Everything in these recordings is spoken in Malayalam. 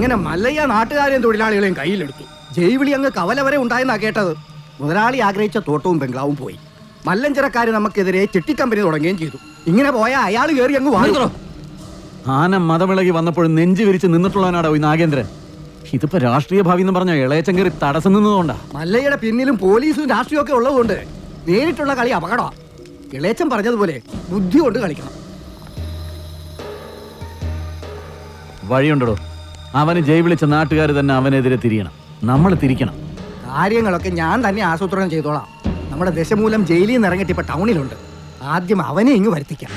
അങ്ങനെ മല്ലയ്യ നാട്ടുകാരെയും തൊഴിലാളികളെയും കയ്യിലെടുത്തു. ജൈവിളി അങ്ങ് കവല വരെ ഉണ്ടായെന്നാ കേട്ടത്. മുതലാളി ആഗ്രഹിച്ച തോട്ടവും ബംഗ്ലാവും പോയി. മല്ലഞ്ചരക്കാര് നമുക്കെതിരെ ചിട്ടിക്കമ്പനി തുടങ്ങുകയും ചെയ്തു. ഇങ്ങനെ പോയാൽ അയാൾ കയറി അങ്ങ് വാങ്ങിക്കോ. ആന മതമിളകി വന്നപ്പോഴും നെഞ്ചു വിരിച്ച് നിന്നിട്ടുള്ളവനാടോ ഈ നാഗേന്ദ്രൻ. ഇതിപ്പോ രാഷ്ട്രീയ ഭാവി എന്ന് പറഞ്ഞ ഇളയച്ചൻ കയറി തടസ്സം നിന്നതുകൊണ്ടാ. മല്ലയ്യയുടെ പിന്നിലും പോലീസും രാഷ്ട്രീയം ഒക്കെ ഉള്ളതുകൊണ്ട് നേരിട്ടുള്ള കളി അപകടമാണ്. ഇളയച്ചൻ പറഞ്ഞതുപോലെ ബുദ്ധി കൊണ്ട് കളിക്കണം. വഴിയുണ്ടോ? അവന് ജയ് വിളിച്ച നാട്ടുകാർ തന്നെ അവനെതിരെ തിരിയണം. നമ്മൾ തിരിക്കണം. കാര്യങ്ങളൊക്കെ ഞാൻ തന്നെ ആസൂത്രണം ചെയ്തോളാം. നമ്മുടെ ദശമൂലം ജയിലിൽ നിന്ന് ഇറങ്ങിയിട്ട് ഇപ്പൊ ടൗണിലുണ്ട്. ആദ്യം അവനെ ഇങ്ങ് വരുത്തിക്കാം.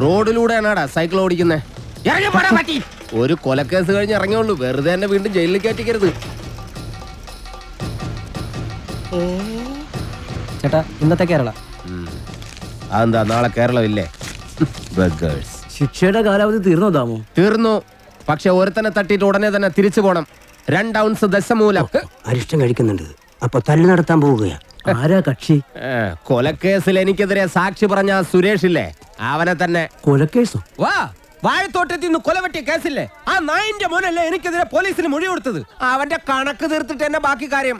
റോഡിലൂടെയാണാടാ സൈക്കിൾ ഓടിക്കുന്നേ. ഒരു കൊലക്കേസ് കഴിഞ്ഞ് ഇറങ്ങിയുള്ളൂ. വെറുതെ തന്നെ വീണ്ടും ജയിലിൽ കയറ്റിക്കരുത്. ചേട്ടാ ഇന്നത്തെ കേരള അതെന്താ നാളെ കേരളമില്ലേ? ശിക്ഷയുടെ കാലാവധി തീർന്നോ ദാമു? തീർന്നു. പക്ഷെ ഒരുത്തനെ തട്ടിയിട്ട് ഉടനെ തന്നെ തിരിച്ചു പോണം. 2 ഔൺസ് ദശമൂലം. അരിഷ്ടം കഴിക്കുന്നുണ്ട്. അപ്പൊ തല്ലു നടത്താൻ പോവുകയാ. ആരാ കക്ഷി? കൊലക്കേസിൽ എനിക്കെതിരെ സാക്ഷി പറഞ്ഞ സുരേഷ് ഇല്ലേ, അവനെ തന്നെ. കൊലക്കേസോ? വാ, വാഴത്തോട്ടത്തിൽ നിന്ന് കൊലവെട്ടിയ കേസില്ലേ, ആ നായിന്റെ മോനല്ലേ എനിക്കെതിരെ പോലീസിന് മൊഴി കൊടുത്തത്. അവന്റെ കണക്ക് തീർത്തിട്ട് തന്നെ ബാക്കി കാര്യം.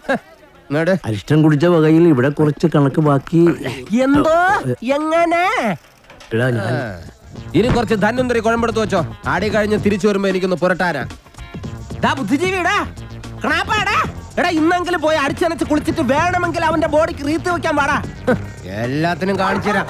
അരിഷ്ടം കുടിച്ച വകയിൽ ഇവിടെ കുറച്ച് കണക്ക് ബാക്കി. എന്തോ എങ്ങനെ? ഇനി കുറച്ച് ധന്വന്തരി കുഴമ്പെടുത്ത് വെച്ചോ. ആടി കഴിഞ്ഞ് തിരിച്ചു വരുമ്പോ എനിക്കൊന്ന് പുരട്ടാനാ. ബുദ്ധിജീവിടാ എടാ, ഇന്നെങ്കിലും പോയി അടിച്ചനച്ച് കുളിച്ചിട്ട് വേണമെങ്കിൽ അവന്റെ ബോഡിക്ക് റീത്ത് വെക്കാൻ പാടാ. എല്ലാത്തിനും കാണിച്ചുതരാം.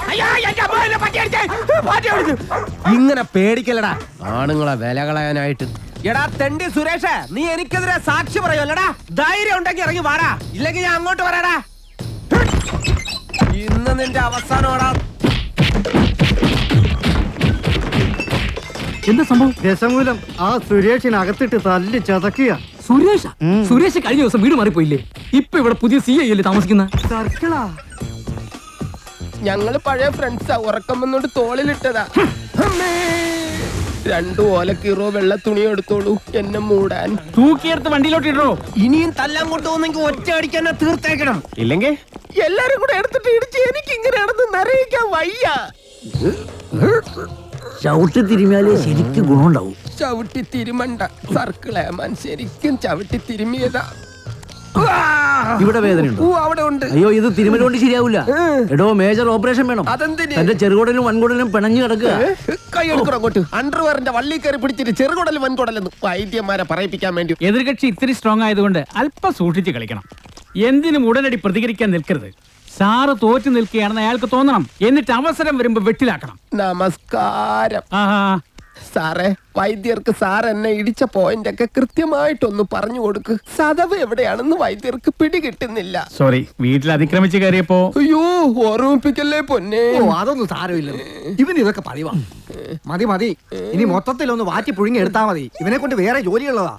ഇങ്ങനെ പേടിക്കലടാ ആണുങ്ങളെ വില കളയാനായിട്ട്. എടാ തെണ്ടി സുരേഷ്, നീ എനിക്കെതിരെ സാക്ഷി പറയുമല്ലടാ. ധൈര്യം ഉണ്ടെങ്കിൽ ഇറങ്ങി വാടാ, ഇല്ലെങ്കിൽ ഞാൻ അങ്ങോട്ട് വരാടാ. ഇന്ന് നിന്റെ അവസാനമാടാ. എന്താ സംഭവം? ദശമൂലം ആ സുരേഷിനകത്തിട്ട് തല്ലി ചതക്കുക. സുരേഷ് കഴിഞ്ഞ ദിവസം വീട് മാറിപ്പോയില്ലേ? ഇപ്പൊ ഇവിടെ പുതിയ CI അല്ലേ താമസിക്കുന്ന? സർക്കിളാ. ഞങ്ങള് പഴയ ഫ്രണ്ട്സാ. ഉറക്കം വന്നോണ്ട് തോളിലിട്ടതാ. 2 ഓലക്കീറോ വെള്ള തുണി എടുത്തോളൂ എന്നെ മൂടാൻ. തൂക്കിയെടുത്ത് വണ്ടിയിലോട്ട് ഇടോ. ഇനിയും തല്ലാൻ കൊണ്ടുപോകുന്നെങ്കിൽ ഒറ്റ അടിക്കാൻ തീർത്തേക്കണം. ഇല്ലെങ്കിൽ എല്ലാരും കൂടെ എടുത്തിട്ട് ഇടിച്ച് എനിക്ക് ഇങ്ങനെയാണെന്ന് നിറയിക്കാൻ വയ്യ. ചവിട്ടി തിരുമിയാലേ ശരിക്കും ഗുണമുണ്ടാവും. ചവിട്ടി തിരുമണ്ട സർക്കിളേമാൻ, ശരിക്കും ചവിട്ടി തിരുമിയതാ. ഇവിടെ വേദനയുണ്ടോ? അവിടെ ഉണ്ട്. അയ്യോ, ഇത് തിരുമലുകൊണ്ട് ശരിയാവില്ല. എടോ, മേജർ ഓപ്പറേഷൻ വേണം. അതെന്തിന്? തന്റെ ചെറുകുടലും വൻകുടലും പിണഞ്ഞു കിടക്കുക. കൈ എടുക്കണം അങ്ങോട്ട്. അണ്ടർവെയറിന്റെ വള്ളി കയറി പിടിച്ചിട്ട് ചെറുകുടലും വൻകുടലെന്ന് വൈദ്യന്മാരെ പറയിപ്പിക്കാൻ വേണ്ടി. എതിർകക്ഷി ഇത്തിരി സ്ട്രോങ് ആയതുകൊണ്ട് അല്പം സൂക്ഷിച്ച് കളിക്കണം. എന്തിനും ഉടനടി പ്രതികരിക്കാൻ നിൽക്കരുത്. സാറ് തോറ്റു നിൽക്കുകയാണെന്ന് അയാൾക്ക് തോന്നണം. എന്നിട്ട് അവസരം വരുമ്പോ വെട്ടിലാക്കണം. നമസ്കാരം സാറേ. വൈദ്യർക്ക് സാർ എന്നെ ഇടിച്ച പോയിന്റ് ഒക്കെ കൃത്യമായിട്ടൊന്ന് പറഞ്ഞു കൊടുക്ക്. സദവ് എവിടെയാണെന്ന് വൈദ്യർക്ക് പിടികിട്ടുന്നില്ല. സോറി, വീട്ടിൽ അതിക്രമിച്ച് കയറിയപ്പോ. അയ്യോ, ഓർമ്മിപ്പിക്കല്ലേ പൊന്നെ. ഓ, അതൊന്നും സാരമില്ല. ഇവന് ഇതൊക്കെ പതിവാ. മതി മതി, ഇനി മൊത്തത്തിലൊന്ന് വാറ്റി പുഴുങ്ങി എടുത്താ മതി. ഇവനെ കൊണ്ട് വേറെ ജോലിയുള്ളതാ.